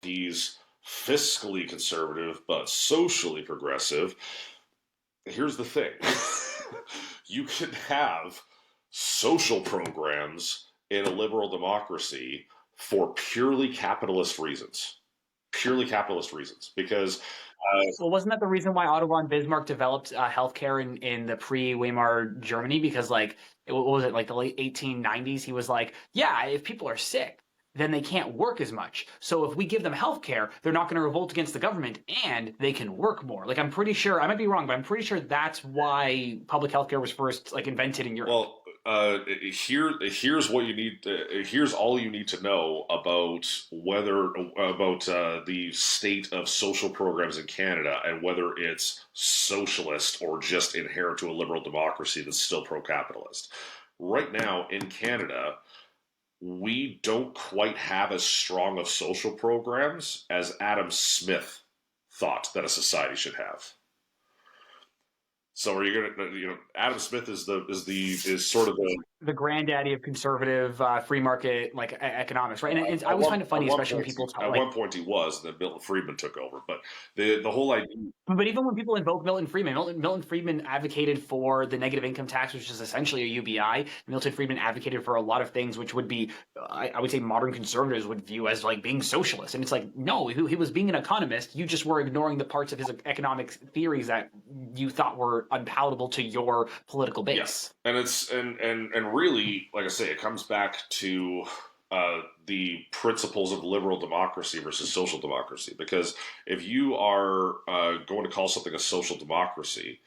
he's fiscally conservative but socially progressive. Here's the thing. You can have social programs in a liberal democracy for purely capitalist reasons. Purely capitalist reasons. Because Well, wasn't that the reason why Otto von Bismarck developed healthcare in the pre-Weimar Germany? Because like, what was it, like the late 1890s? He was like, yeah, if people are sick, then they can't work as much. So if we give them healthcare, they're not going to revolt against the government and they can work more. Like, I'm pretty sure, I might be wrong, but I'm pretty sure that's why public healthcare was first like invented in Europe. well, here's what you need. Here's all you need to know about whether about the state of social programs in Canada and whether it's socialist or just inherent to a liberal democracy that's still pro-capitalist. Right now in Canada, we don't quite have as strong of social programs as Adam Smith thought that a society should have. So are you gonna, Adam Smith is sort of the The granddaddy of conservative free market like economics, right? And I always find it at funny, one especially when point people talk at like, one point he was, and then Milton Friedman took over. But the whole idea, but even when people invoke Milton Friedman advocated for the negative income tax, which is essentially a UBI. Milton Friedman advocated for a lot of things, which would be, I would say, modern conservatives would view as like being socialist. And it's like, no, he was being an economist. You just were ignoring the parts of his economic theories that you thought were unpalatable to your political yeah, base. and and really, like I say, it comes back to the principles of liberal democracy versus social democracy. Because if you are going to call something a social democracy,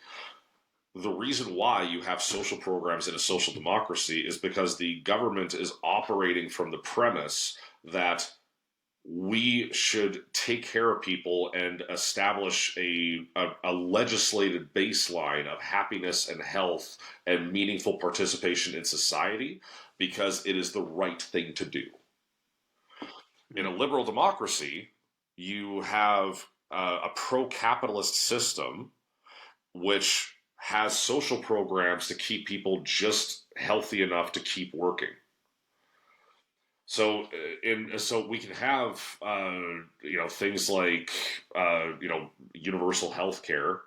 the reason why you have social programs in a social democracy is because the government is operating from the premise that we should take care of people and establish a legislated baseline of happiness and health and meaningful participation in society because it is the right thing to do. In a liberal democracy, you have a pro capitalist system which has social programs to keep people just healthy enough to keep working. So we can have things like universal health care,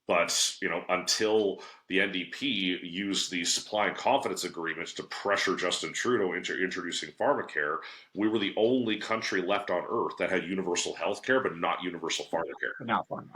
but until the NDP used the supply and confidence agreements to pressure Justin Trudeau into introducing pharmacare, we were the only country left on earth that had universal health care but not universal pharmacare. Not fun.